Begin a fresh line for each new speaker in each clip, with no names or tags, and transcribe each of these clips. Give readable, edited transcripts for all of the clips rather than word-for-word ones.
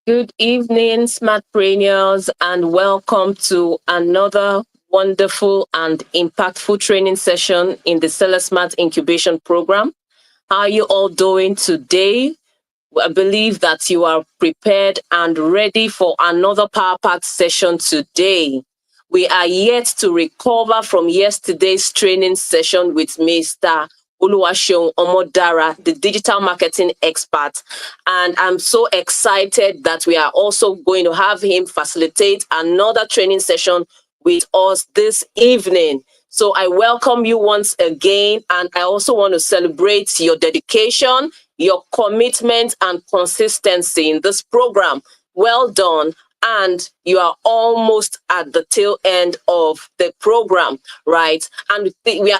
Good evening, smartpreneurs, and welcome to another wonderful and impactful training session in the Seller Smart Incubation Program. How are you all doing today? I believe that you are prepared and ready for another power-packed session today. We are yet to recover from yesterday's training session with Mr. Oluwaseun Omodara, the digital marketing expert. And I'm so excited that we are also going to have him facilitate another training session with us this evening. So I welcome you once again, and I also want to celebrate your dedication, your commitment, and consistency in this program. Well done. And you are almost at the tail end of the program, right? And we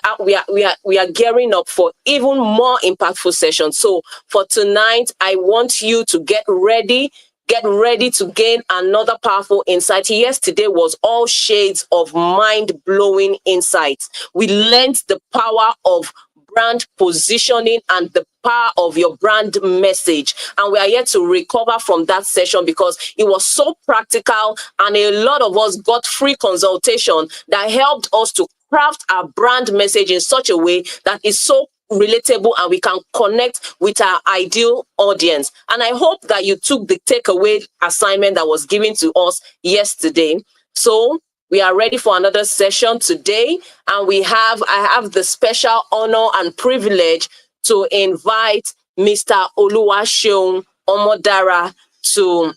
are gearing up for even more impactful sessions. So for tonight, I want you to get ready. Get ready to gain another powerful insight. Yesterday was all shades of mind-blowing insights. We learned the power of brand positioning and the power of your brand message. And we are yet to recover from that session because it was so practical, and a lot of us got free consultation that helped us to craft our brand message in such a way that is so relatable and we can connect with our ideal audience. And I hope that you took the takeaway assignment that was given to us yesterday. So we are ready for another session today, and I have the special honor and privilege to invite Mr. Oluwaseun Omodara to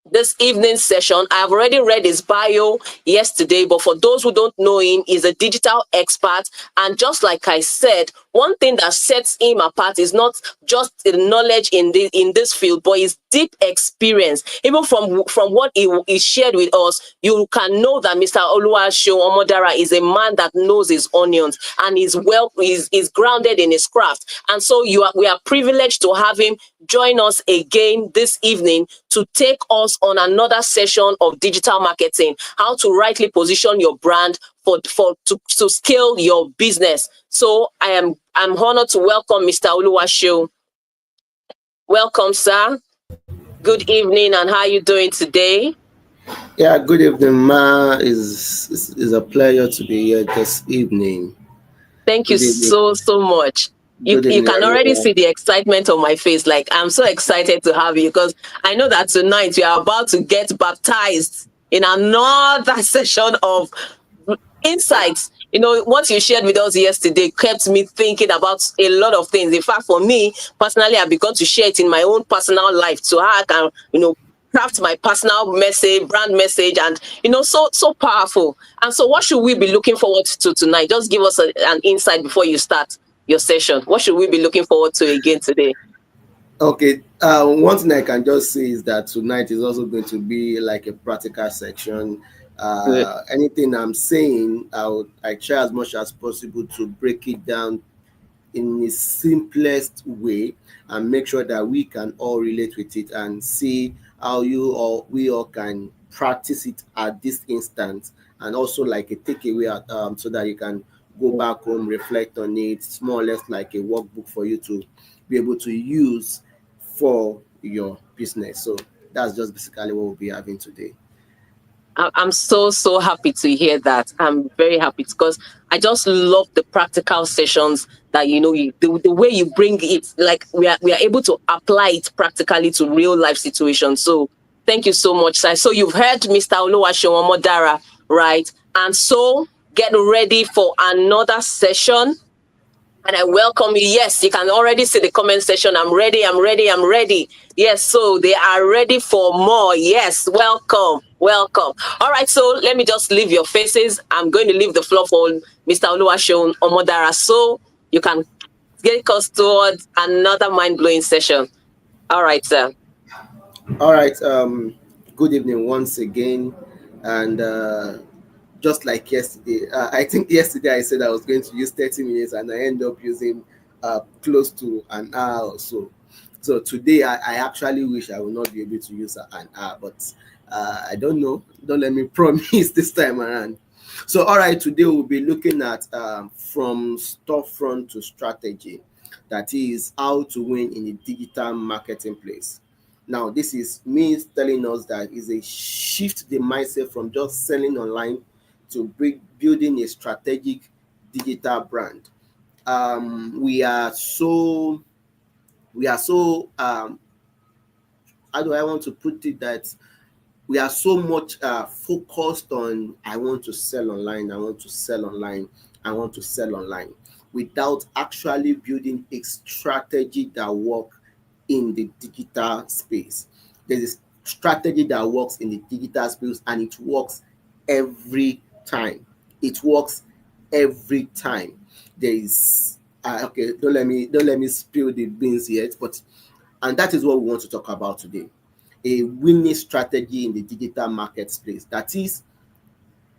this evening session. I've already read his bio yesterday, but for those who don't know him, he's a digital expert. And just like I said, one thing that sets him apart is not just the knowledge in this field, but his deep experience. Even from what he shared with us, you can know that Mr. Oluwaseun Omodara is a man that knows his onions and is grounded in his craft. And so we are privileged to have him join us again this evening to take us on another session of digital marketing, how to rightly position your brand to scale your business. So I'm honored to welcome Mr. Oluwaseun. Welcome, sir. Good evening, and how are you doing today?
Yeah, good evening, Ma. Is a pleasure to be here this evening.
Thank you
Good evening.
so much. You
Good
you
evening,
can already see
everyone.
the excitement on my face. Like, I'm so excited to have you because I know that tonight we are about to get baptized in another session of insights. You know, what you shared with us yesterday kept me thinking about a lot of things. In fact, for me personally, I've begun to share it in my own personal life so I can, craft my personal message, brand message, and so powerful. And so, what should we be looking forward to tonight? Just give us an insight before you start your session. What should we be looking forward to again today?
Okay, one thing I can just say is that tonight is also going to be like a practical section.
Good.
Anything I'm saying, I try as much as possible to break it down in the simplest way and make sure that we can all relate with it and see how you or we all can practice it at this instant, and also like a takeaway so that you can go back home, reflect on it. It's more or less like a workbook for you to be able to use for your business. So that's just basically what we'll be having today.
I'm so happy to hear that. I'm very happy because I just love the practical sessions that the way you bring it, like we are able to apply it practically to real life situations. So thank you so much, sir. So you've heard Mr. Oluwaseun Omodara, right? And so get ready for another session. And I welcome you. Yes, you can already see the comment section. I'm ready, I'm ready, I'm ready. Yes, so they are ready for more. Yes, welcome, welcome. All right, so let me just leave your faces. I'm going to leave the floor for Mr. Oluwaseun Omodara so you can get us towards another mind-blowing session. All right, sir.
All right. Good evening once again, and just like yesterday, I think yesterday I said I was going to use 30 minutes, and I end up using close to an hour or so. So today, I actually wish I would not be able to use an hour, but I don't know. Don't let me promise this time around. So, all right, today we'll be looking at from storefront to strategy. That is how to win in the digital marketing place. Now, this is me telling us that is a shift the mindset from just selling online to building a strategic digital brand. We are so how do I want to put it, that we are so much focused on I want to sell online, I want to sell online, I want to sell online, without actually building a strategy that works in the digital space. There's a strategy that works in the digital space, and it works every time. It works every time. There is okay. Don't let me spill the beans yet, but and that is what we want to talk about today. A winning strategy in the digital marketplace. That is,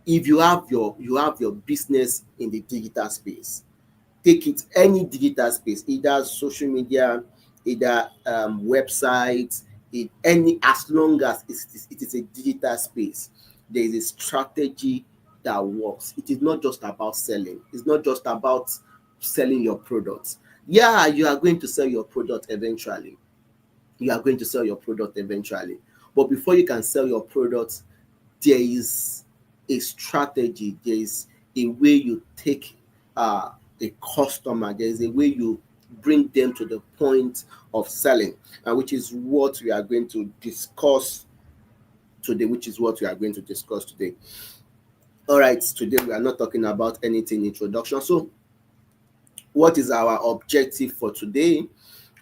if you have your business in the digital space, take it any digital space, either social media, either websites, any, as long as it is a digital space, there is a strategy that works. It is not just about selling. It's not just about selling your products. Yeah, you are going to sell your product eventually. You are going to sell your product eventually. But before you can sell your product, there is a strategy, there is a way you take a customer, there is a way you bring them to the point of selling, and which is what we are going to discuss today. All right, today we are not talking about anything introduction. So, what is our objective for today?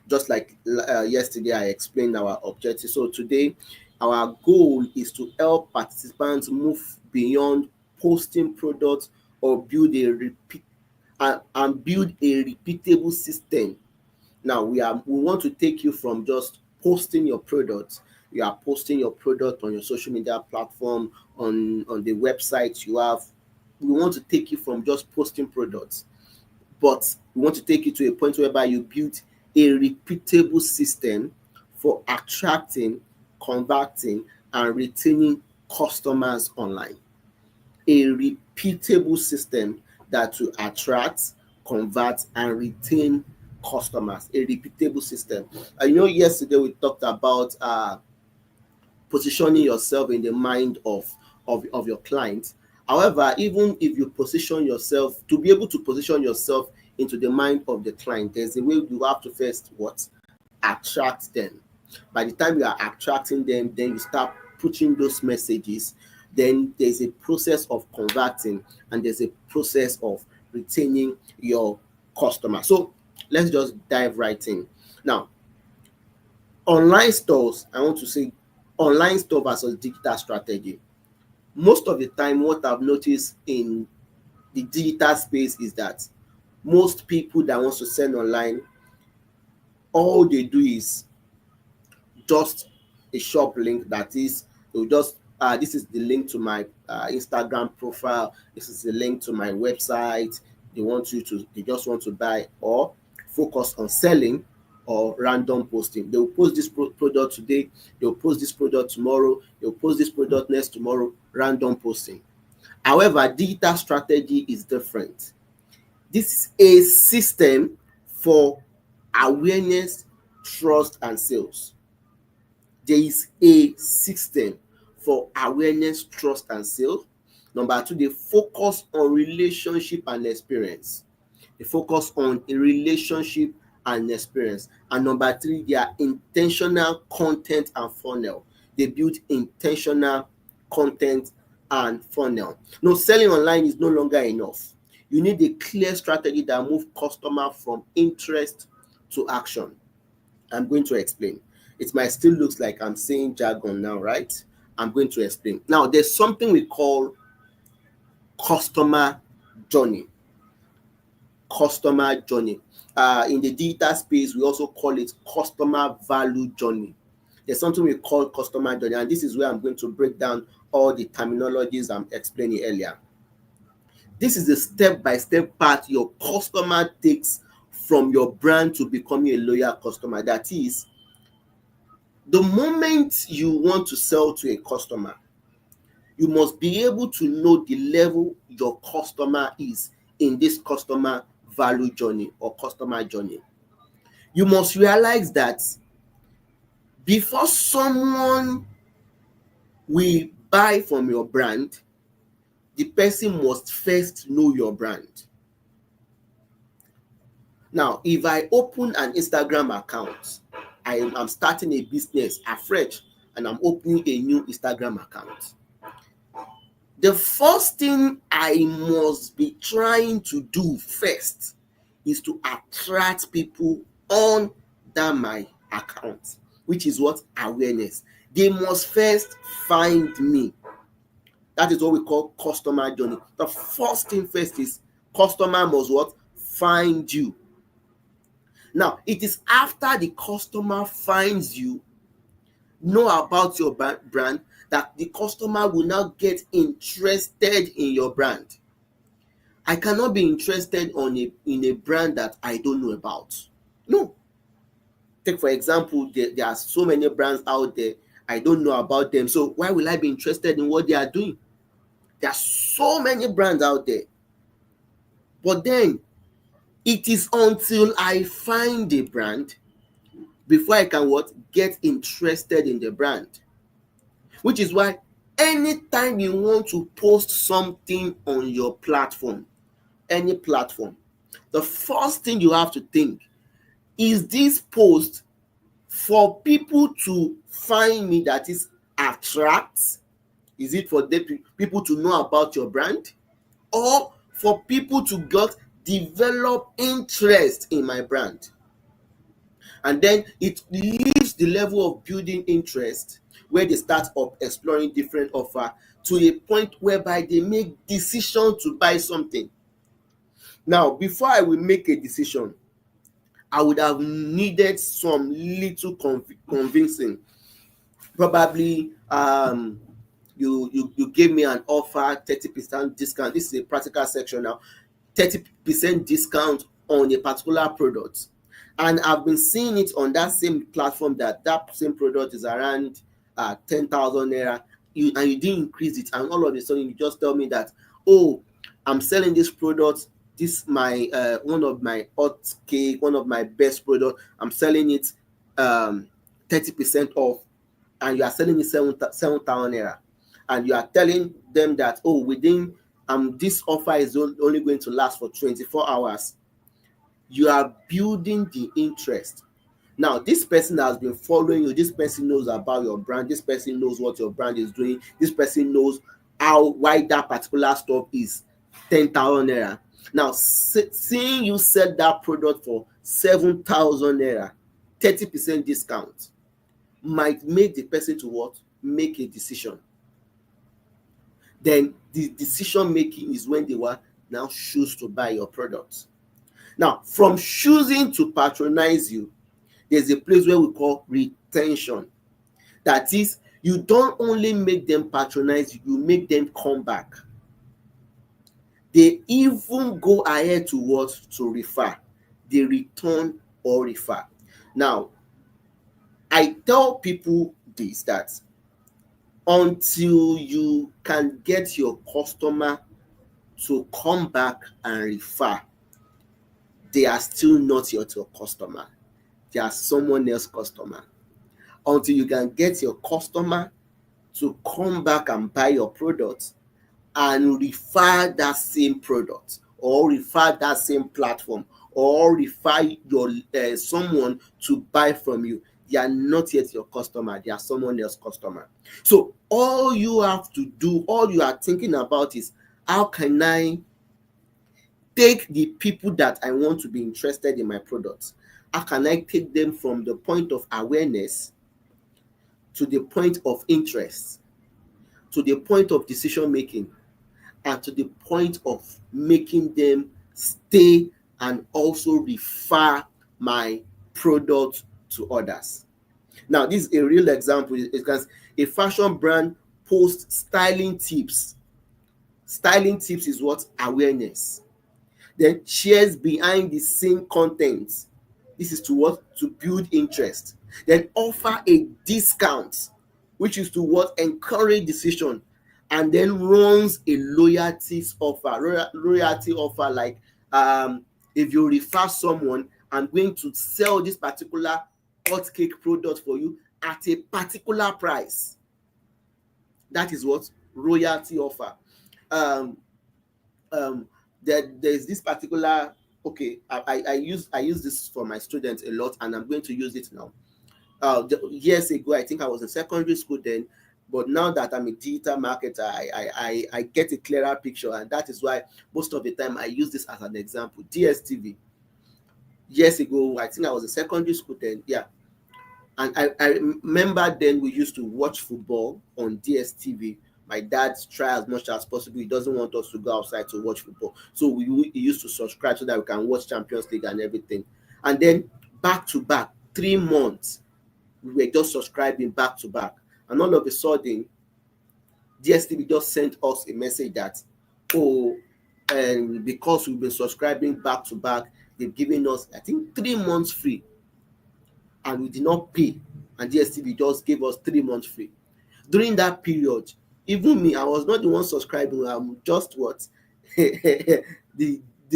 Just like yesterday, I explained our objective. So today, our goal is to help participants move beyond posting products or build a repeat and build a repeatable system. Now we want to take you from just posting your product. You are posting your product on your social media platform, on the website you have. We want to take you from just posting products, but we want to take you to a point whereby you build a repeatable system for attracting, converting, and retaining customers online. A repeatable system that will attract, convert, and retain customers. A repeatable system. Yesterday we talked about positioning yourself in the mind of your client. However, even if you position yourself, to be able to position yourself into the mind of the client, there's a way you have to first what? Attract them. By the time you are attracting them, then you start pushing those messages. Then there's a process of converting, and there's a process of retaining your customer. So let's just dive right in. Now, online stores, I want to say online store versus digital strategy. Most of the time, what I've noticed in the digital space is that most people that wants to sell online, all they do is just a shop link. That is, they'll just this is the link to my Instagram profile, this is the link to my website. They just want to buy or focus on selling, or random posting. They will post this product today, they'll post this product tomorrow, they'll post this product next tomorrow. Random posting. However, digital strategy is different. This is a system for awareness, trust, and sales. There is a system for awareness, trust, and sales. Number two, they focus on relationship and experience. They focus on a relationship and experience. And number three, they are intentional content and funnel. They build intentional content and funnel. No, selling online is no longer enough. You need a clear strategy that moves customer from interest to action. I'm going to explain. It might still looks like I'm saying jargon now, right? I'm going to explain. Now, there's something we call customer journey. Customer journey. In the digital space, we also call it customer value journey. There's something we call customer journey, and this is where I'm going to break down all the terminologies I'm explaining earlier. This is the step-by-step path your customer takes from your brand to becoming a loyal customer. That is, the moment you want to sell to a customer, you must be able to know the level your customer is in this customer value journey or customer journey. You must realize that Before someone will buy from your brand, the person must first know your brand. Now, if I open an Instagram account, I am starting a business afresh and I'm opening a new Instagram account. The first thing I must be trying to do first is to attract people on that my account, which is what? Awareness. They must first find me. That is what we call customer journey. The first thing first is customer must what? Find you. Now, it is after the customer finds you, know about your brand, that the customer will now get interested in your brand. I cannot be interested in a brand that I don't know about. No. Take for example, there are so many brands out there, I don't know about them. So why will I be interested in what they are doing? There are so many brands out there. But then it is until I find the brand before I can what? Get interested in the brand. Which is why anytime you want to post something on your platform, any platform, the first thing you have to think, is this post for people to find me, that is attract? Is it for people to know about your brand, or for people to develop interest in my brand? And then it leaves the level of building interest where they start up exploring different offer to a point whereby they make decision to buy something. Now, before I will make a decision, I would have needed some little convincing. Probably you gave me an offer, 30% discount. This is a practical section now. 30% discount on a particular product, and I've been seeing it on that same platform that same product is around 10,000 naira. And you didn't increase it, and all of a sudden you just tell me that, oh, I'm selling this product, this my one of my hot cake, one of my best product, I'm selling it 30% off, and you are selling it 7,000 naira, and you are telling them that, oh, within this offer is only going to last for 24 hours. You are building the interest. Now, this person has been following you. This person knows about your brand. This person knows what your brand is doing. This person knows why that particular stuff is 10,000 naira. Now, seeing you sell that product for 7,000 naira, 30% discount, might make the person to what? Make a decision. Then the decision making is when they will now choose to buy your product. Now, from choosing to patronize you, there's a place where we call retention. That is, you don't only make them patronize you, you make them come back. They even go ahead to what? To refer. They return or refer. Now, I tell people this, that until you can get your customer to come back and refer, they are still not your customer. They are someone else's customer. Until you can get your customer to come back and buy your product and refer that same product, or refer that same platform, or refer your someone to buy from you, they are not yet your customer. They are someone else's customer. So all you have to do, all you are thinking about is, how can I take the people that I want to be interested in my products? How can I take them from the point of awareness to the point of interest, to the point of decision making, and to the point of making them stay and also refer my product to others? Now, this is a real example. Because a fashion brand posts styling tips. Styling tips is what? Awareness. Then shares behind the scene content. This is to what? To build interest. Then offer a discount, which is to what? Encourage decision. And then runs a loyalty offer, like if you refer someone, I'm going to sell this particular hot cake product for you at a particular price. That is what royalty offer. Um, there's this particular, okay, I use this for my students a lot, and I'm going to use it now. Years ago, I think I was in secondary school then, but now that I'm a digital marketer, I get a clearer picture, and that is why most of the time I use this as an example. DSTV. Years ago, I think I was in secondary school then, yeah, and I remember then we used to watch football on DSTV. My dad try as much as possible. He doesn't want us to go outside to watch football. So he used to subscribe so that we can watch Champions League and everything. And then back to back, 3 months, we were just subscribing back to back. And all of a sudden, DSTV just sent us a message that, oh, and because we've been subscribing back to back, they've given us, I think, 3 months free. And we did not pay, and DSTV just gave us 3 months free. During that period, even me, I was not the one subscribing. I'm just what the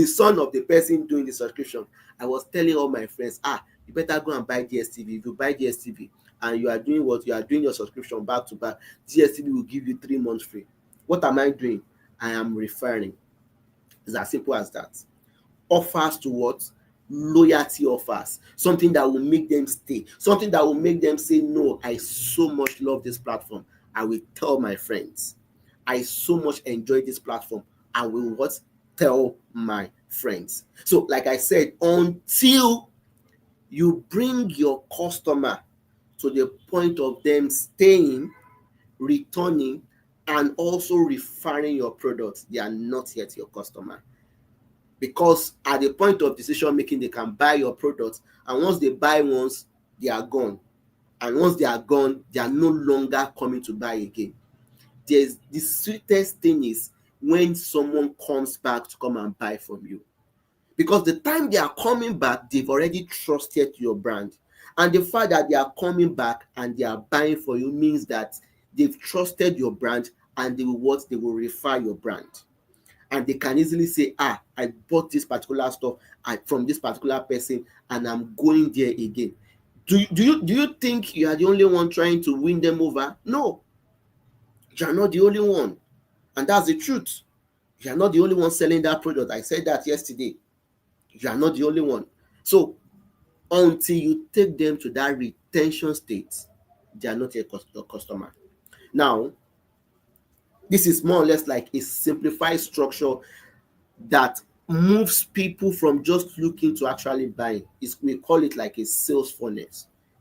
son of the person doing the subscription. I was telling all my friends, you better go and buy DSTV. If you buy DSTV and you are doing what you are doing your subscription back to back, DSTV will give you 3 months free. What am I doing? I am referring. It's as simple as that. Offers to what? Loyalty offers, something that will make them stay, something that will make them say, no, I so much love this platform, I will tell my friends. I so much enjoy this platform, I will what? Tell my friends. So like I said, until you bring your customer to the point of them staying, returning, and also referring your products, they are not yet your customer. Because at the point of decision making, they can buy your products, and once they buy once, they are gone. And once they are gone, they are no longer coming to buy again. There's the sweetest thing is when someone comes back to come and buy from you. Because the time they are coming back, they've already trusted your brand. And the fact that they are coming back and they are buying for you means that they've trusted your brand, and they will what? They will refer your brand. And they can easily say, I bought this particular stuff from this particular person, and I'm going there again. Do you think you are the only one trying to win them over? No, you are not the only one. And that's the truth. You are not the only one selling that product. I said that yesterday. You are not the only one. So until you take them to that retention state, they are not your customer. Now, this is more or less like a simplified structure that moves people from just looking to actually buying. We call it like a sales funnel.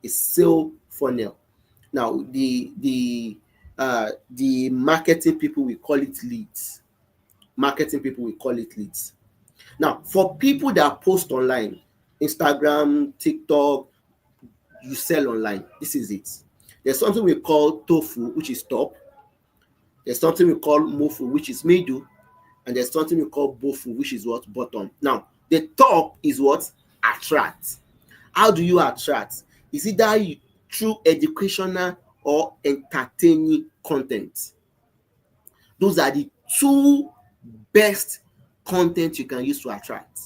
A sale funnel. Now, the marketing people, we call it leads. Marketing people, we call it leads. Now, for people that post online, Instagram, TikTok, you sell online. This is it. There's something we call tofu, which is top. There's something we call mofu, which is middle. And there's something we call bofu, which is what? Bottom. Now, the top is what? Attract. How do you attract? Is it that through educational or entertaining content? Those are the two best content you can use to attract.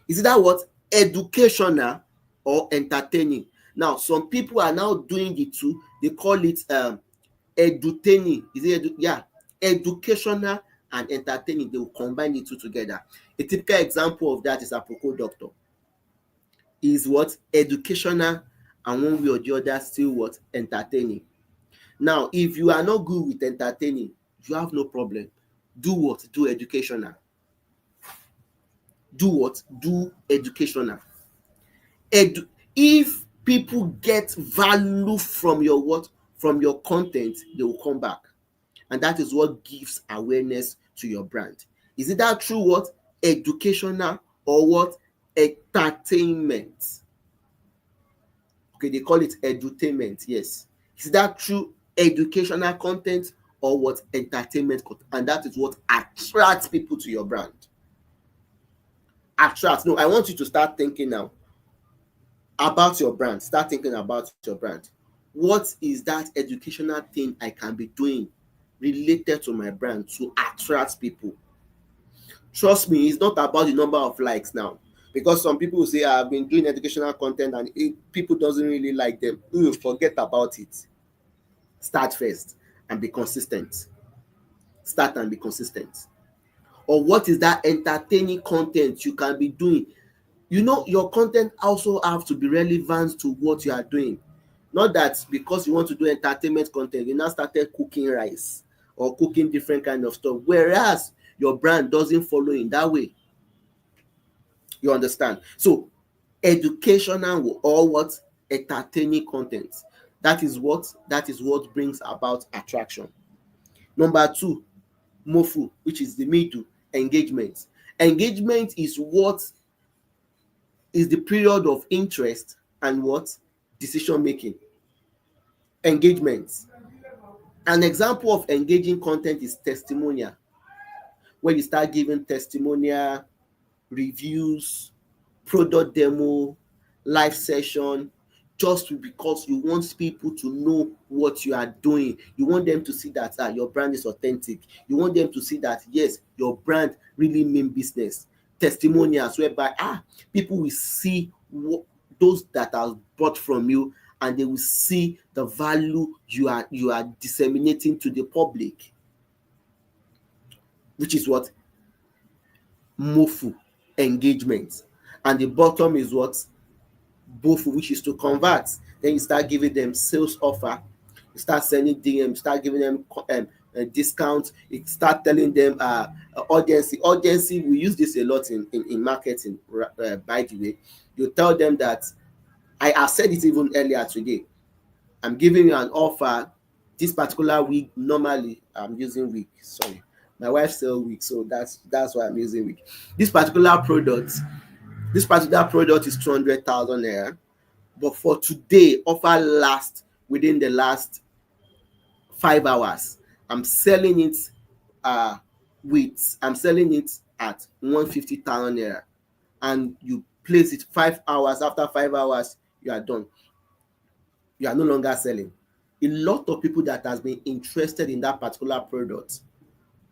Is it that what? Educational or entertaining? Now, some people are now doing the two. They call it edutaining. Is it educational and entertaining? They will combine the two together. A typical example of that is Aproko Doctor. Is what? Educational, and one way or the other still what? Entertaining. Now, if you are not good with entertaining, you have no problem. Do what? Do educational. Do what? Do educational. If people get value from your what? From your content, they will come back. And that is what gives awareness to your brand. Is it that through what? Educational or what? Entertainment. Okay, they call it edutainment, yes. Is that through educational content or what? Entertainment content. And that is what attracts people to your brand. Attract. No, I want you to start thinking now about your brand. Start thinking about your brand. What is that educational thing I can be doing related to my brand to attract people? Trust me, it's not about the number of likes now, Because some people will say, I've been doing educational content and people doesn't really like them. Forget about it. Start first and be consistent. Start and be consistent. Or what is that entertaining content you can be doing? Your content also have to be relevant to what you are doing. Not that because you want to do entertainment content, you now started cooking rice or cooking different kind of stuff, whereas your brand doesn't follow in that way. You understand? So educational or what? Entertaining content. That is what brings about attraction. Number two, MOFU, which is the middle, engagement. Engagement is what is the period of interest and what? Decision making. Engagement. An example of engaging content is testimonial, where you start giving testimonial, reviews, product demo, live session, just because you want people to know what you are doing. You want them to see that your brand is authentic. You want them to see that, yes, your brand really mean business. Testimonials whereby people will see those that are bought from you, and they will see the value you are disseminating to the public, which is what? MOFU, engagement. And the bottom is what? BOFU, which is to convert. Then you start giving them sales offer, you start sending DM, start giving them discounts, you start telling them urgency. We use this a lot in marketing, by the way. You tell them that I said it even earlier today, I'm giving you an offer this particular week. Normally I'm using week, sorry, my wife sell week, so that's why I'm using week. This particular product is 200,000 naira, but for today, offer last within the last 5 hours. I'm selling it at 150,000 naira, and you place it 5 hours. After 5 hours, you are done. You are no longer selling. A lot of people that has been interested in that particular product,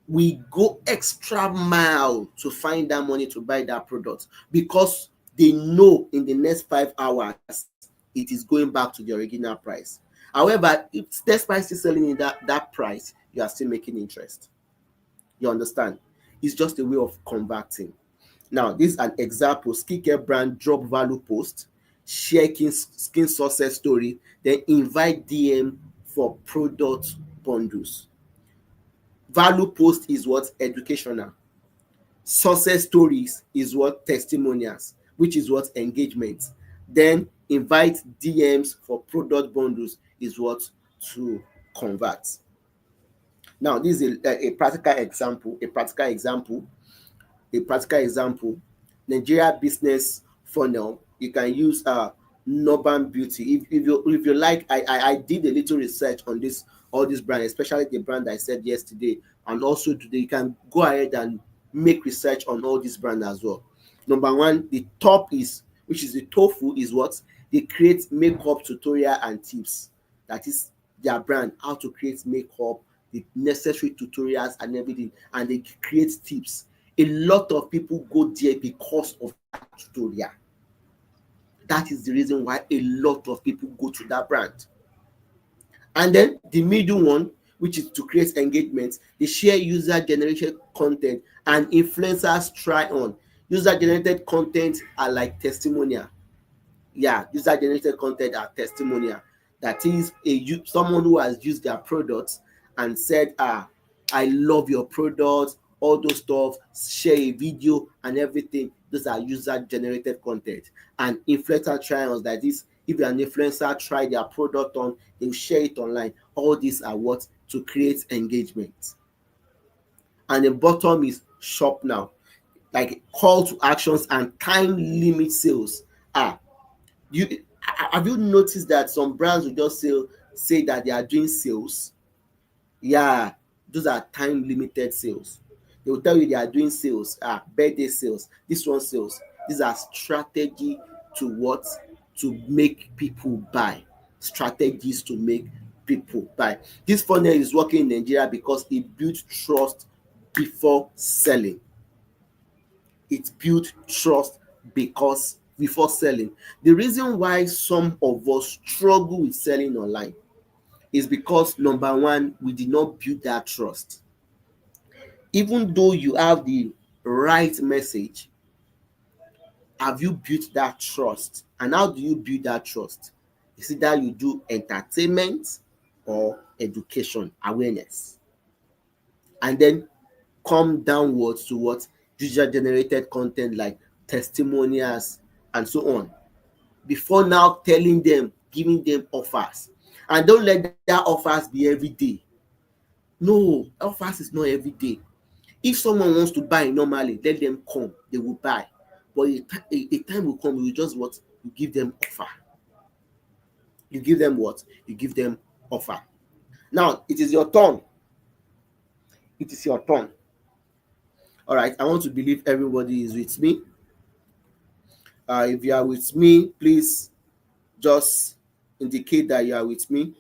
we go extra mile to find that money to buy that product, because they know in the next 5 hours it is going back to the original price. However, if despite still selling in that price, you are still making interest. You understand? It's just a way of converting. Now, this is an example. Skincare brand drop value post, share skin success story, then invite DM for product bundles. Value post is what? Educational. Success stories is what? Testimonials, which is what? Engagement. Then invite DMs for product bundles is what? To convert. Now, this is a practical example. Nigeria business funnel. You can use Norban Beauty. If you like, I did a little research on all this brand, especially the brand I said yesterday, and also today. You can go ahead and make research on all this brand as well. Number one, the top is, which is the tofu, is what? They create makeup tutorial and tips. That is their brand, how to create makeup, the necessary tutorials and everything, and they create tips. A lot of people go there because of that tutorial. That is the reason why a lot of people go to that brand. And then the middle one, which is to create engagement, they share user generated content and influencers try on. User generated content are like testimonial. Yeah, user generated content are testimonial. That is someone who has used their products and said, I love your product, all those stuff, share a video and everything. Those are user generated content. And influencer trials, that is, if you're an influencer, try their product on, they'll share it online. All these are what? To create engagement. And the bottom is shop now, like call to actions and time limit sales. Have you noticed that some brands will just say that they are doing sales? Yeah, those are time limited sales. They will tell you they are doing sales, birthday sales, this one sales. These are strategy to what? To make people buy. Strategies to make people buy. This funnel is working in Nigeria because it built trust before selling. It built trust because before selling. The reason why some of us struggle with selling online is because number one, we did not build that trust. Even though you have the right message, have you built that trust? And how do you build that trust? Is it that you do entertainment or education awareness, and then come downwards to what user generated content like testimonials and so on, before now telling them, giving them offers. And don't let that offers be every day. No, offers is not every day. If someone wants to buy normally, let them come, they will buy. But a time will come, you just what? You give them offer. You give them what? You give them offer. Now, it is your turn. It is your turn. All right, I want to believe everybody is with me. If you are with me, please just indicate that you are with me.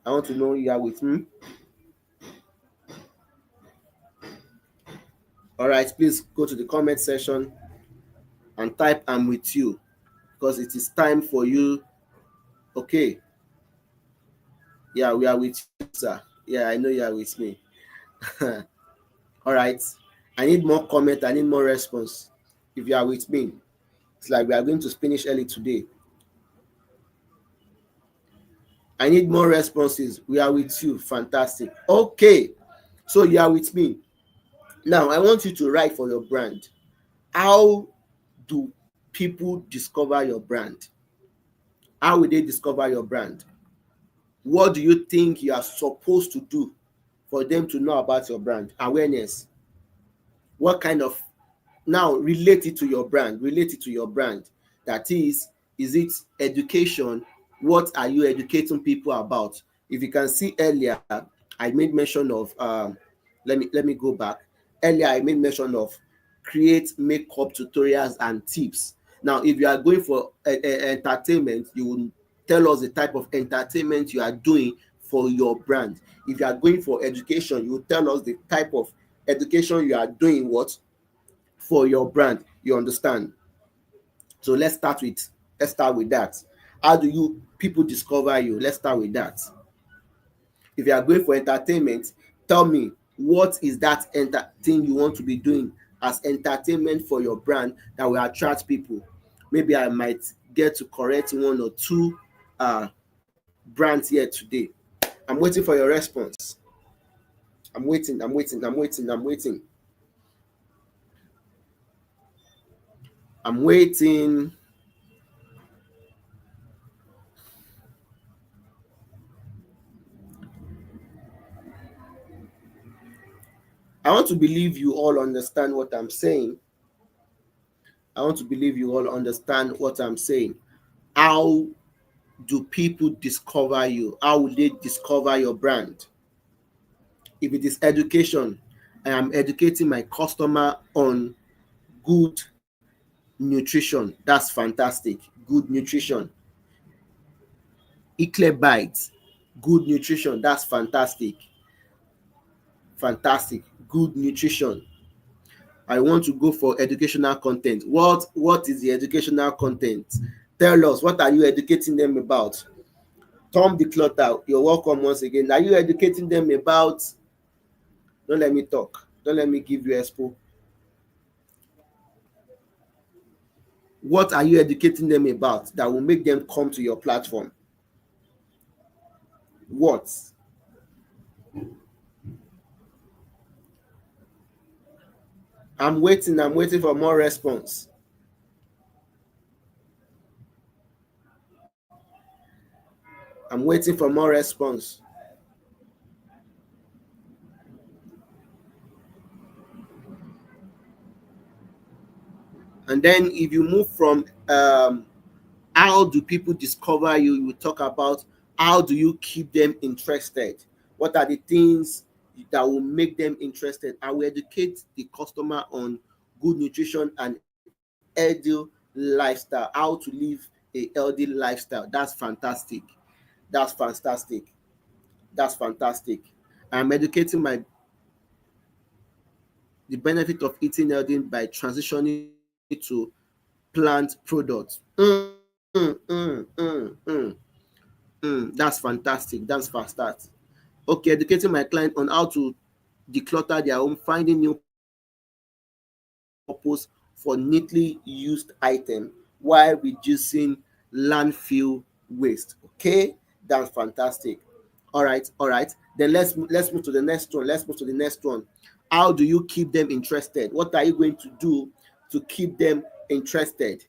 I want to know you are with me. All right, please go to the comment section and type "I'm with you," because it is time for you. Okay. Yeah, we are with you, sir. Yeah, I know you are with me. All right. I need more comment. I need more response. If you are with me, it's like we are going to finish early today. I need more responses. We are with you. Fantastic. Okay. So you are with me. Now, I want you to write for your brand. How do people discover your brand? How will they discover your brand? What do you think you are supposed to do for them to know about your brand? Awareness. What kind of, now relate it to your brand. Relate it to your brand. That is it education? What are you educating people about? If you can see earlier, I made mention of let me go back. Earlier, I made mention of create makeup tutorials and tips. Now, if you are going for entertainment, you will tell us the type of entertainment you are doing for your brand. If you are going for education, you will tell us the type of education you are doing what for your brand. You understand? So let's start with that. How do you people discover you? Let's start with that. If you are going for entertainment, tell me what is that thing you want to be doing as entertainment for your brand that will attract people. Maybe I might get to correct one or two brands here today. I'm waiting for your response. I'm waiting. I'm waiting. I want to believe you all understand what I'm saying. I want to believe you all understand what I'm saying. How do people discover you? How will they discover your brand? If it is education, I am educating my customer on good nutrition. That's fantastic. Good nutrition. Eclair bites. Good nutrition. That's fantastic. Fantastic. Good nutrition. I want to go for educational content. What is the educational content? Tell us, what are you educating them about? Tom Declutter, you're welcome once again. Are you educating them about, don't let me talk. Don't let me give you expo. What are you educating them about that will make them come to your platform? What? I'm waiting for more response. I'm waiting for more response. And then if you move from how do people discover you, you talk about how do you keep them interested? What are the things that will make them interested? I will educate the customer on good nutrition and healthy lifestyle, how to live a healthy lifestyle. That's fantastic. That's fantastic. That's fantastic. I'm educating my the benefit of eating healthy by transitioning to plant products. That's fantastic. That's fantastic. Okay, educating my client on how to declutter their home, finding new purpose for neatly used item while reducing landfill waste. Okay, that's fantastic. All right. Then let's move to the next one. Let's move to the next one. How do you keep them interested? What are you going to do to keep them interested?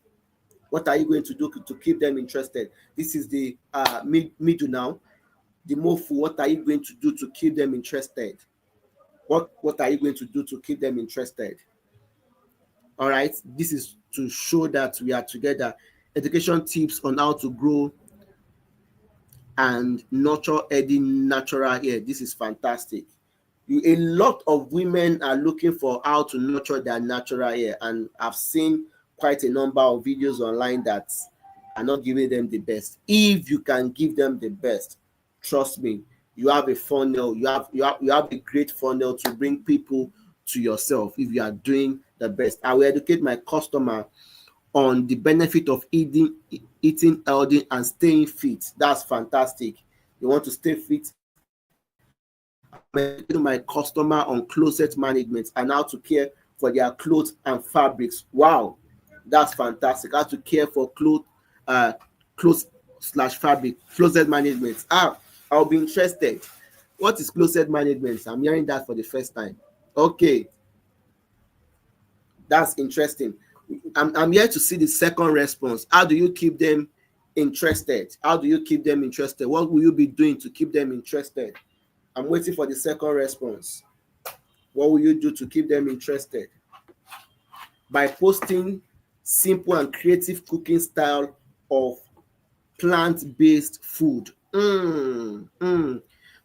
What are you going to do to keep them interested? This is the middle now. The MOFU, what are you going to do to keep them interested? What are you going to do to keep them interested? All right, this is to show that we are together. Education tips on how to grow and nurture healthy natural hair. This is fantastic. A lot of women are looking for how to nurture their natural hair, and I've seen quite a number of videos online that are not giving them the best. If you can give them the best, trust me, you have a funnel, you have a great funnel to bring people to yourself if you are doing the best. I will educate my customer on the benefit of eating healthy and staying fit. That's fantastic. You want to stay fit? I'm educating my customer on closet management and how to care for their clothes and fabrics. Wow, that's fantastic. How to care for clothes slash fabric, closet management. I'll be interested. What is closet management? I'm hearing that for the first time. Okay, that's interesting. I'm here to see the second response. How do you keep them interested? How do you keep them interested? What will you be doing to keep them interested? I'm waiting for the second response. What will you do to keep them interested? By posting simple and creative cooking style of plant-based food.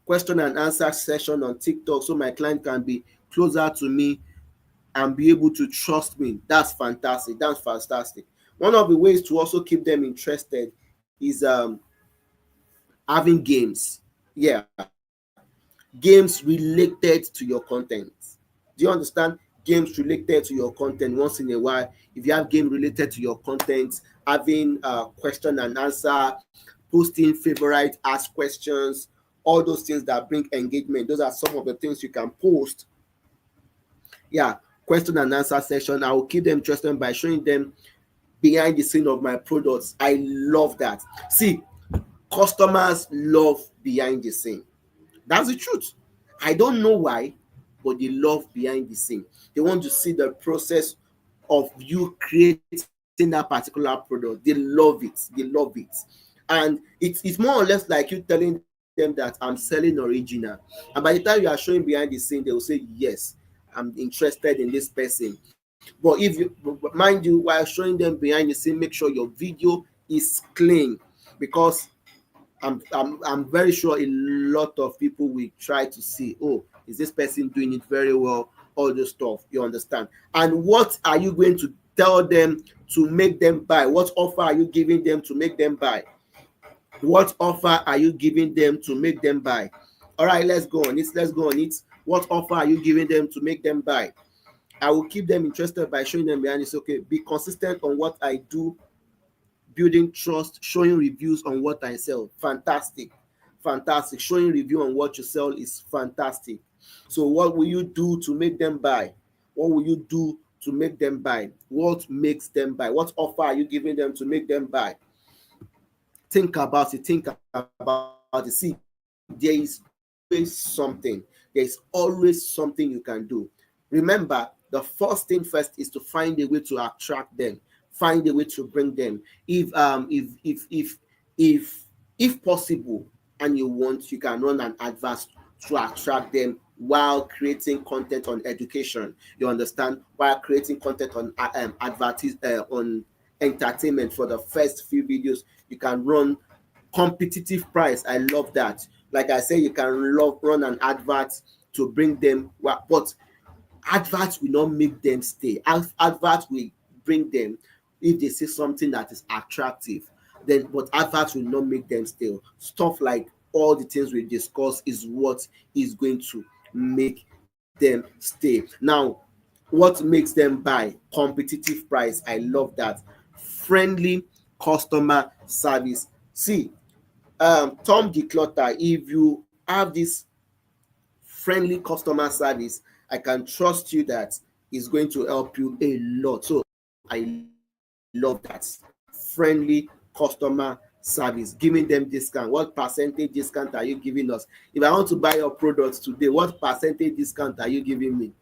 Question and answer session on TikTok so my client can be closer to me and be able to trust me. That's fantastic. That's fantastic. One of the ways to also keep them interested is having games. Yeah, games related to your content. Do you understand? Games related to your content once in a while. If you have game related to your content, having question and answer, posting favorite ask questions, all those things that bring engagement. Those are some of the things you can post. Yeah, question and answer session. I will keep them interested by showing them behind the scene of my products. I love that. See, customers love behind the scene. That's the truth. I don't know why, but they love behind the scene. They want to see the process of you creating that particular product. They love it. They love it. And it's more or less like you telling them that I'm selling original. And by the time you are showing behind the scene, they will say, yes, I'm interested in this person. But if you mind you, while showing them behind the scene, make sure your video is clean, because I'm very sure a lot of people will try to see, oh, is this person doing it very well? All this stuff, you understand? And what are you going to tell them to make them buy? What offer are you giving them to make them buy? What offer are you giving them to make them buy? All right, let's go on it. Let's go on it. What offer are you giving them to make them buy? I will keep them interested by showing them behind. It's okay. Be consistent on what I do, building trust, showing reviews on what I sell. Fantastic. Fantastic. Showing review on what you sell is fantastic. So what will you do to make them buy? What will you do to make them buy? What makes them buy? What offer are you giving them to make them buy? Think about it. Think about it. See, there is always something. There is always something you can do. Remember, the first thing first is to find a way to attract them. Find a way to bring them. If possible, and you want, you can run an advert to attract them while creating content on education. You understand? While creating content on on entertainment for the first few videos, you can run competitive price. I love that. Like I say, you can run an advert to bring them, but adverts will not make them stay. Adverts will bring them if they see something that is attractive. Then, but adverts will not make them stay. Stuff like all the things we discuss is what is going to make them stay. Now, what makes them buy? Competitive price. I love that. friendly customer service. See, Tom Declutter, if you have this friendly customer service, I can trust you that it's going to help you a lot. So I love that. Friendly customer service, giving them discount. What percentage discount are you giving us? If I want to buy your products today, what percentage discount are you giving me?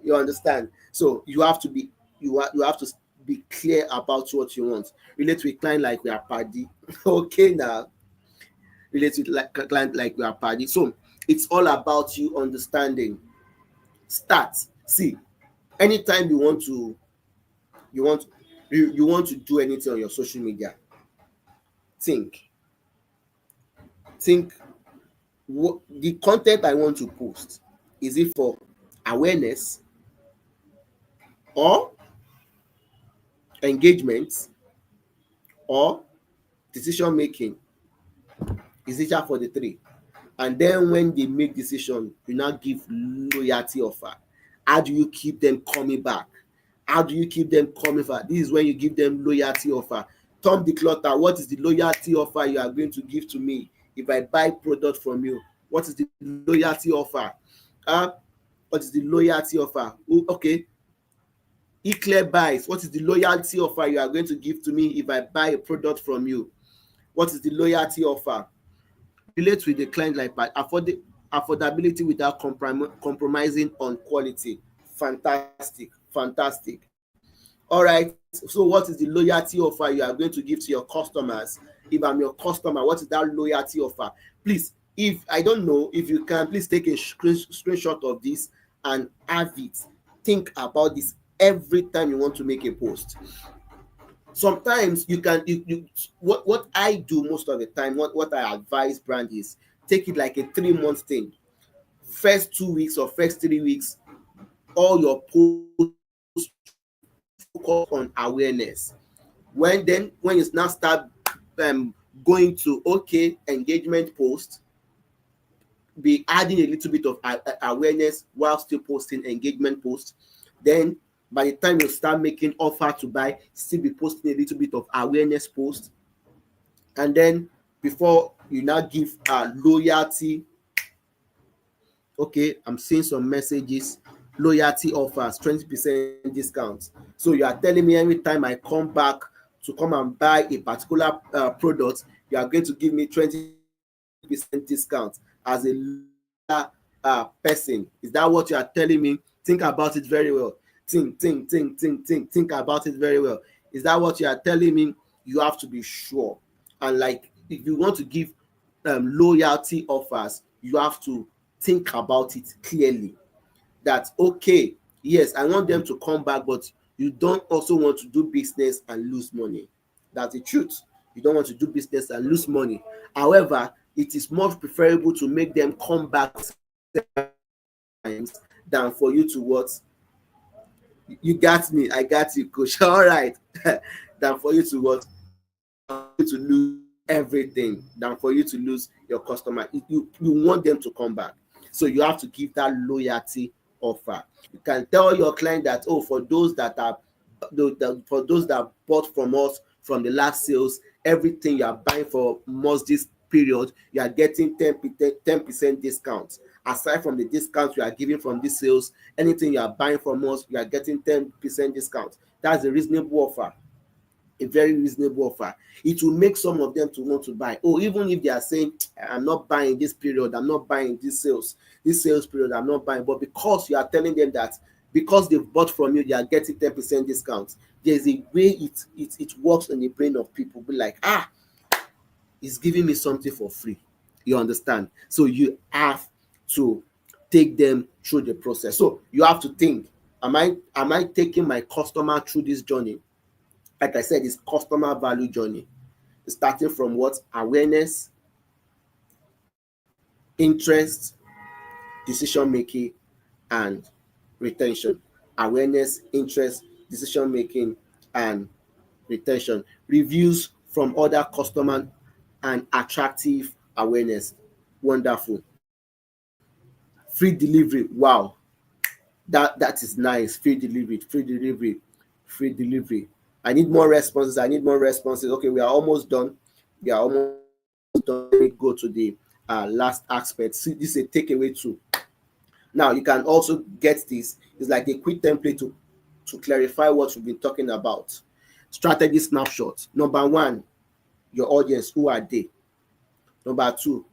You understand? So you have to be you have to be clear about what you want. Relate with client like we are party. Okay, now relate with client like we are party. So it's all about you understanding. Start. See, anytime you want you want to do anything on your social media, think think what the content I want to post, is it for awareness or engagement or decision making? Is it just for the three? And then when they make decision, you now give loyalty offer. How do you keep them coming back? How do you keep them coming back? This is when you give them loyalty offer. Tom Declutter, what is the loyalty offer you are going to give to me if I buy product from you? What is the loyalty offer? What is the loyalty offer? Okay. Eclair buys, what is the loyalty offer you are going to give to me if I buy a product from you? What is the loyalty offer? Relate with the client like affordability without compromising on quality. Fantastic, fantastic. All right. So what is the loyalty offer you are going to give to your customers? If I'm your customer, what is that loyalty offer? Please, if I don't know, if you can, please take a screenshot of this and have it. Think about this every time you want to make a post. Sometimes you can what I do most of the time, what I advise brand is take it like a 3 month thing. First 2 weeks or first 3 weeks, all your posts focus on awareness. When you now start going to engagement post, be adding a little bit of awareness while still posting engagement post. Then by the time you start making offer to buy, still be posting a little bit of awareness post. And then before you now give loyalty. Okay, I'm seeing some messages. Loyalty offers 20% discount. So you are telling me every time I come back to come and buy a particular product, you are going to give me 20% discount as a person. Is that what you are telling me? Think about it very well. Think about it very well. Is that what you are telling me? You have to be sure. And like, if you want to give loyalty offers, you have to think about it clearly. That okay, yes, I want them to come back, but you don't also want to do business and lose money. That's the truth. You don't want to do business and lose money. However, it is much preferable to make them come back times than for you to what? You got me, I got you, coach. All right. Than for you to what? To lose everything, than for you to lose your customer. You want them to come back. So you have to give that loyalty offer. You can tell your client that, for those that bought from us from the last sales, everything you are buying from us this period, you are getting 10% discount. Aside from the discount you are giving from these sales, anything you are buying from us, you are getting 10% discount. That's a reasonable offer. A very reasonable offer. It will make some of them to want to buy. Even if they are saying, I'm not buying this period, I'm not buying this sales period, I'm not buying. But because you are telling them that because they've bought from you, they are getting 10% discount. There's a way it works in the brain of people. Be like, it's giving me something for free. You understand? So you have to take them through the process. So you have to think, am I taking my customer through this journey? Like I said, it's customer value journey. Starting from what? Awareness, interest, decision making, and retention. Awareness, interest, decision making, and retention. Reviews from other customers and attractive awareness. Wonderful. Free delivery. Wow. That is nice. Free delivery. I need more responses. I need more responses. Okay, we are almost done. We are almost done. Let me go to the last aspect. See, this is a takeaway too. Now you can also get this. It's like a quick template to clarify what we've been talking about. Strategy snapshot. Number one, your audience. Who are they? Number two,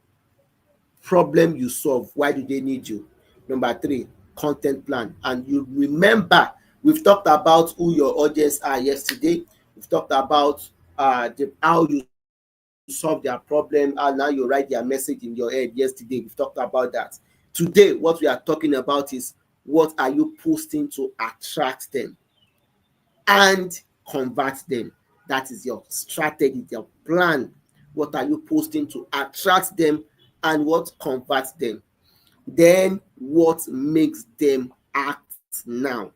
problem you solve. Why do they need you? Number three, content plan. And you remember, we've talked about who your audience are yesterday. We've talked about how you solve their problem, and now you write their message in your head yesterday. We've talked about that. Today, what we are talking about is what are you posting to attract them and convert them. That is your strategy, your plan. What are you posting to attract them and what converts them? Then what makes them act now?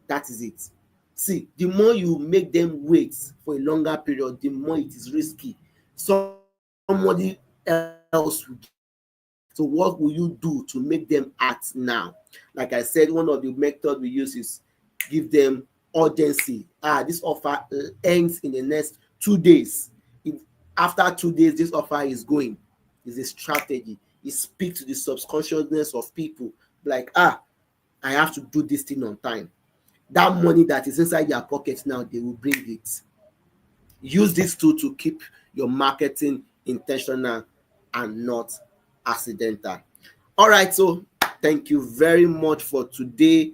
That is it. See, the more you make them wait for a longer period, the more it is risky. Somebody else will. So what will you do to make them act now? Like I said, one of the methods we use is give them urgency. This offer ends in the next 2 days. If after 2 days this offer is going, is a strategy. It speaks to the subconsciousness of people. Like, I have to do this thing on time. That money that is inside their pocket now, they will bring it. Use this tool to keep your marketing intentional and not accidental. All right, so thank you very much for today.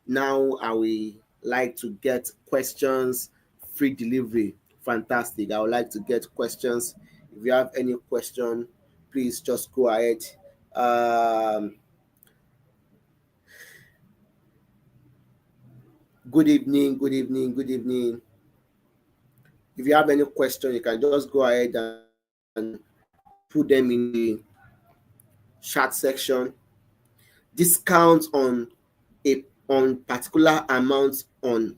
Now I will like to get questions. Free delivery, fantastic. I would like to get questions. If you have any question, please just go ahead. Good evening, good evening, good evening. If you have any question, you can just go ahead and put them in the chat section. Discounts on particular amounts on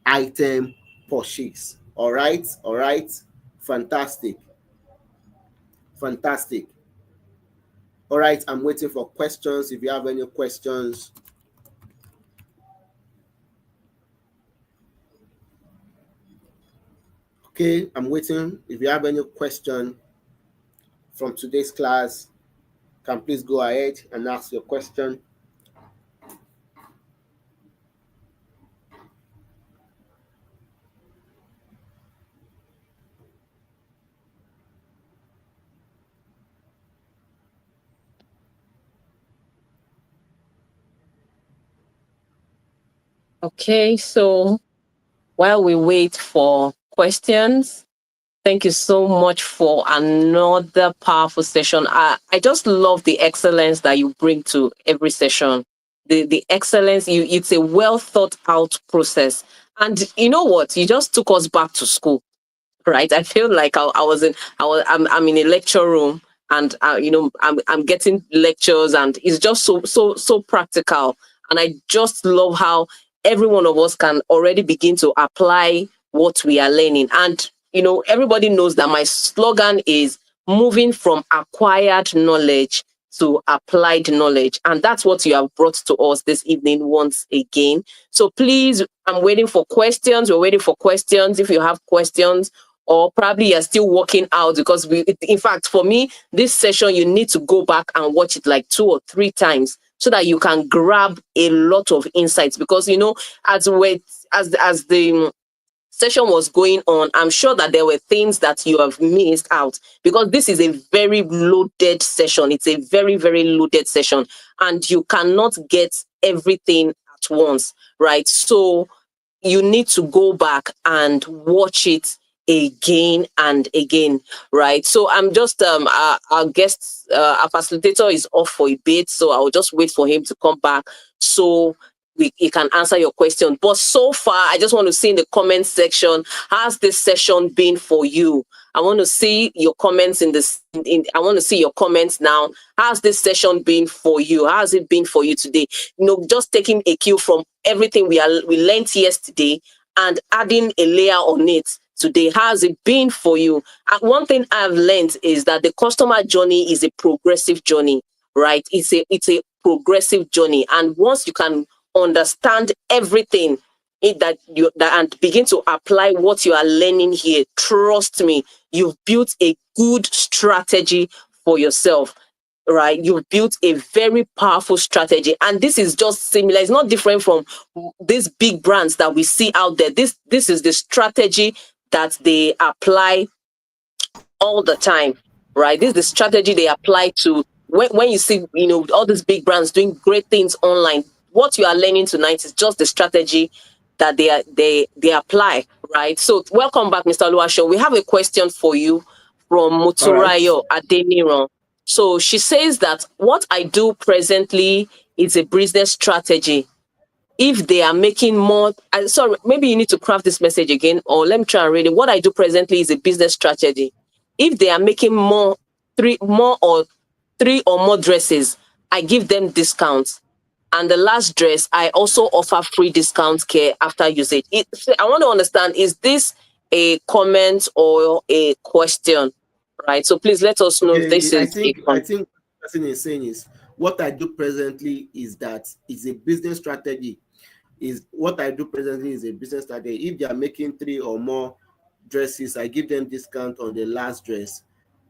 item purchase. All right, fantastic. All right, I'm waiting for questions. If you have any questions, okay, I'm waiting. If you have any question from today's class, can please go ahead and ask your question.
Okay, so while we wait for questions, thank you so much for another powerful session. I just love the excellence that you bring to every session. The excellence, it's a well thought out process. And you know what? You just took us back to school, right? I feel like I'm in a lecture room, and I'm getting lectures, and it's just so practical. And I just love how every one of us can already begin to apply what we are learning. And everybody knows that my slogan is moving from acquired knowledge to applied knowledge. And that's what you have brought to us this evening once again. So please, I'm waiting for questions. We're waiting for questions. If you have questions, or probably you're still working out, because in fact, for me, this session, you need to go back and watch it like 2 or 3 times so that you can grab a lot of insights. Because, as the session was going on, I'm sure that there were things that you have missed out, because this is a very loaded session. It's a very, very loaded session, and you cannot get everything at once, right? So you need to go back and watch it again and again, right? So I'm just our guest, our facilitator is off for a bit, so I'll just wait for him to come back so he can answer your question. But so far, I just want to see in the comment section, how's this session been for you? I want to see your comments I want to see your comments now. How's this session been for you? How's it been for you today? Just taking a cue from everything we learned yesterday and adding a layer on it today. How's it been for you? And one thing I've learned is that the customer journey is a progressive journey, right? It's a progressive journey. And once you can understand everything and begin to apply what you are learning here, trust me, you've built a good strategy for yourself, right? You've built a very powerful strategy. And this is just similar. It's not different from these big brands that we see out there. This is the strategy that they apply all the time, right? This is the strategy they apply to when you see, all these big brands doing great things online. What you are learning tonight is just the strategy that they apply, right? So welcome back, Mr. Luasho. We have a question for you from
All right.
Muturayo Adeniran. So she says that what I do presently is a business strategy. If they are making more, sorry, maybe you need to craft this message again, or let me try and read it. What I do presently is a business strategy. If they are making three or more dresses, I give them discounts. And the last dress, I also offer free discount care after usage. I want to understand, is this a comment or a question? Right. So please let us know if this
Okay, I
is a
think I
comment.
think what the person is saying is what I do presently is that it's a business strategy. Is what I do presently is a business strategy. If they are making 3 or more dresses, I give them discount on the last dress,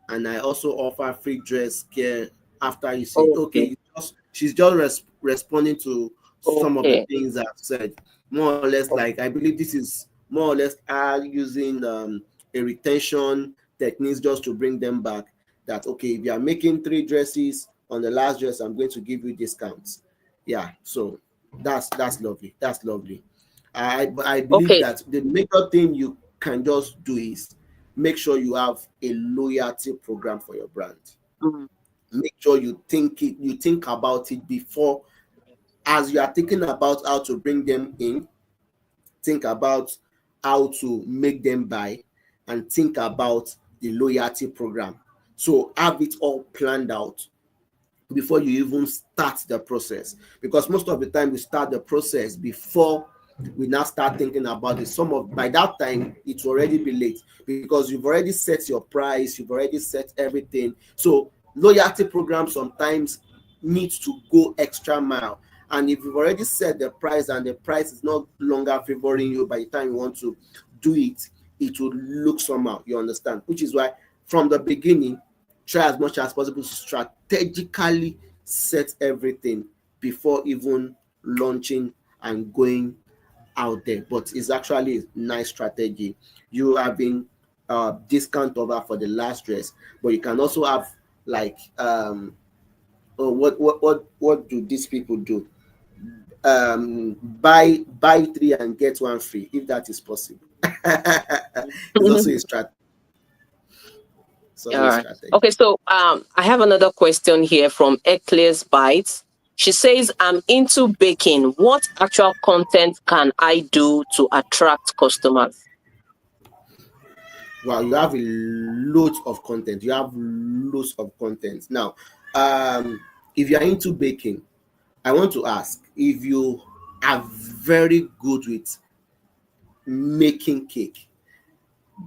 and I also offer free dress care after you say,
Okay.
okay, she's just responding to some of the
Okay.
things I've said, more or less. Like, I believe this is more or less using a retention techniques just to bring them back. That, okay, if you are making 3 dresses, on the last dress, I'm going to give you discounts. Yeah, so that's lovely. That's lovely. I believe
Okay.
that the major thing you can just do is make sure you have a loyalty program for your brand.
Mm.
Make sure you think about it before, as you are thinking about how to bring them in, think about how to make them buy, and think about the loyalty program. So have it all planned out before you even start the process, because most of the time we start the process before we now start thinking about it. By that time it will already be late, because you've already set your price, you've already set everything. So loyalty programs sometimes need to go extra mile, and if you've already set the price and the price is no longer favoring you by the time you want to do it, it will look somehow, you understand, which is why from the beginning, try as much as possible to strategically set everything before even launching and going out there. But it's actually a nice strategy. You having discount over for the last dress, but you can also have, like, oh, what do these people do? Buy 3 and get 1 free, if that is possible. It's also a strategy. It's
All
also a
right.
strategy.
Okay, so I have another question here from Eclairs Bites. She says, I'm into baking. What actual content can I do to attract customers?
Wow, you have a lot of content. You have loads of content. Now, um, if you are into baking, I want to ask if you are very good with making cake.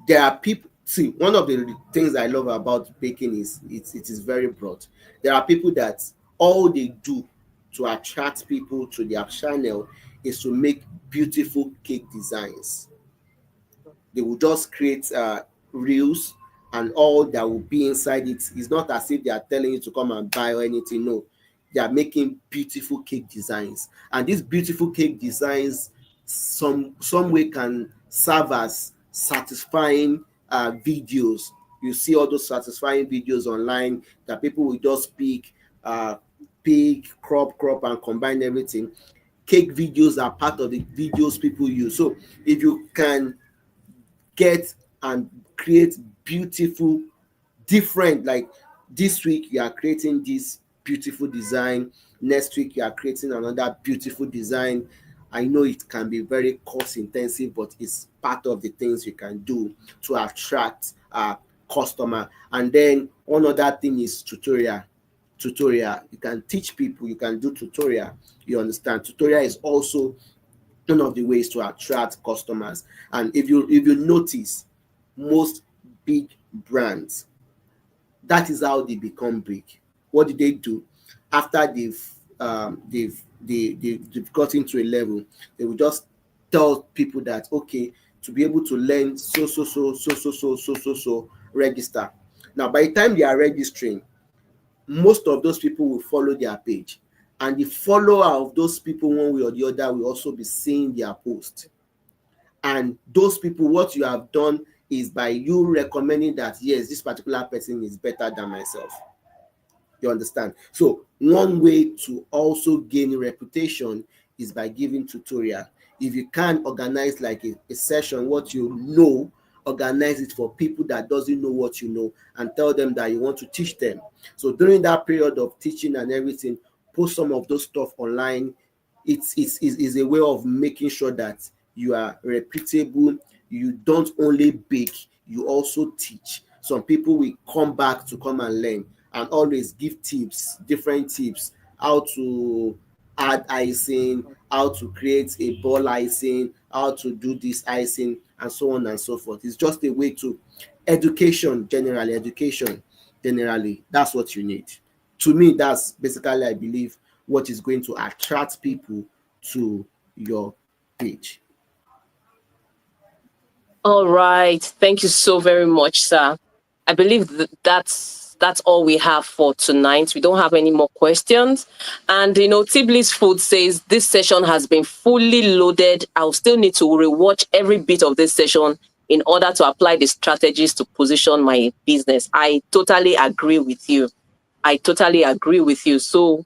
There are people. See, one of the things I love about baking is it is very broad. There are people that all they do to attract people to their channel is to make beautiful cake designs. They will just create reels, and all that will be inside it is not as if they are telling you to come and buy or anything. No, they are making beautiful cake designs, and these beautiful cake designs some way can serve as satisfying videos. You see all those satisfying videos online that people will just pick, crop and combine everything. Cake videos are part of the videos people use. So if you can get and create beautiful, different, like, this week you are creating this beautiful design, next week you are creating another beautiful design. I know it can be very cost intensive, but it's part of the things you can do to attract a customer. And then one other thing is tutorial. You can teach people, you can do tutorial. You understand, tutorial is also one of the ways to attract customers. And if you notice, most big brands, that is how they become big. What do they do after they've gotten to a level? They will just tell people that, okay, to be able to learn so register. Now, by the time they are registering, most of those people will follow their page, and the follower of those people, one way or the other, will also be seeing their post. And those people, what you have done is by you recommending that, yes, this particular person is better than myself. You understand? So one way to also gain reputation is by giving tutorial. If you can't organize like a session, what you know, organize it for people that doesn't know what you know, and tell them that you want to teach them. So during that period of teaching and everything, post some of those stuff online. It's a way of making sure that you are reputable. You don't only bake, you also teach. Some people will come back to come and learn, and always give tips, different tips, how to add icing, how to create a ball icing, how to do this icing, and so on and so forth. It's just a way to education generally. That's what you need. To me, that's basically, I believe, what is going to attract people to your page.
All right. Thank you so very much, sir. I believe that's all we have for tonight. We don't have any more questions. And, Tiblis Food says this session has been fully loaded. I'll still need to rewatch every bit of this session in order to apply the strategies to position my business. I totally agree with you. So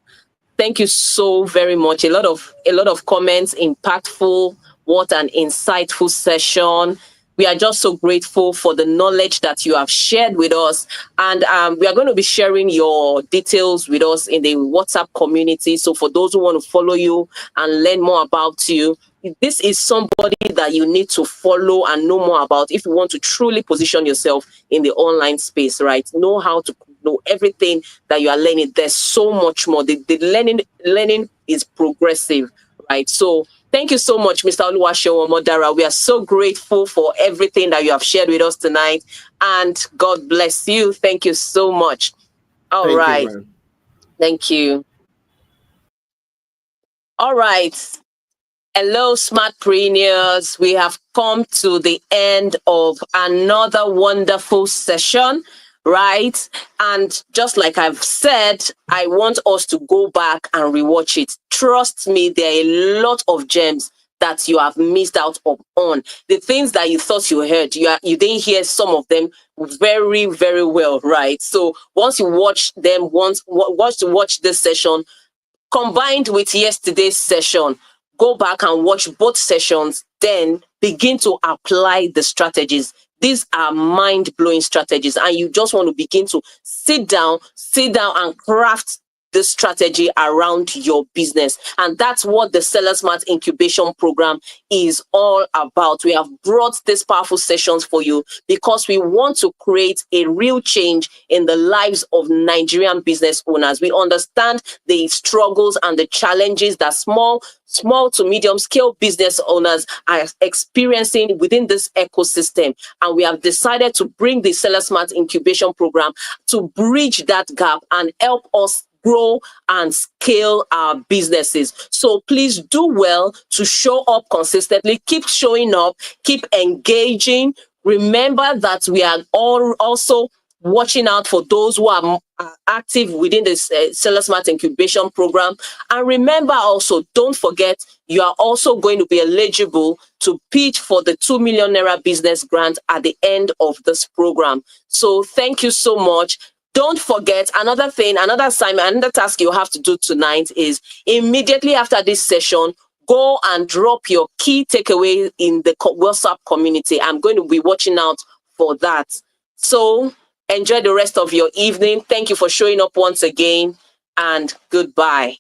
thank you so very much. A lot of comments, impactful, what an insightful session. We are just so grateful for the knowledge that you have shared with us. And we are going to be sharing your details with us in the WhatsApp community. So for those who want to follow you and learn more about you, this is somebody that you need to follow and know more about if you want to truly position yourself in the online space, right? Know how to know everything that you are learning. There's so much more. The learning is progressive, right? So thank you so much, Mr. Oluwaseun Omodara. We are so grateful for everything that you have shared with us tonight. And God bless you. Thank you so much. All right. Thank you. All right. Hello, Smartpreneurs. We have come to the end of another wonderful session, right? And just like I've said, I want us to go back and rewatch it. Trust me, there are a lot of gems that you have missed out on. The things that you thought you heard, you didn't hear some of them very, very well, right? So once you watch them, watch this session, combined with yesterday's session, go back and watch both sessions, then begin to apply the strategies. These are mind-blowing strategies, and you just want to begin to sit down and craft the strategy around your business. And that's what the Seller Smart Incubation Program is all about. We have brought these powerful sessions for you because we want to create a real change in the lives of Nigerian business owners. We understand the struggles and the challenges that small to medium scale business owners are experiencing within this ecosystem. And we have decided to bring the Seller Smart Incubation Program to bridge that gap and help us grow and scale our businesses. So please do well to show up consistently, keep showing up, keep engaging. Remember that we are all also watching out for those who are active within this Seller Smart Incubation Program. And remember also, don't forget, you are also going to be eligible to pitch for the 2 million naira business grant at the end of this program. So thank you so much. Don't forget, another assignment, another task you have to do tonight is immediately after this session, go and drop your key takeaway in the WhatsApp community. I'm going to be watching out for that. So enjoy the rest of your evening. Thank you for showing up once again, and goodbye.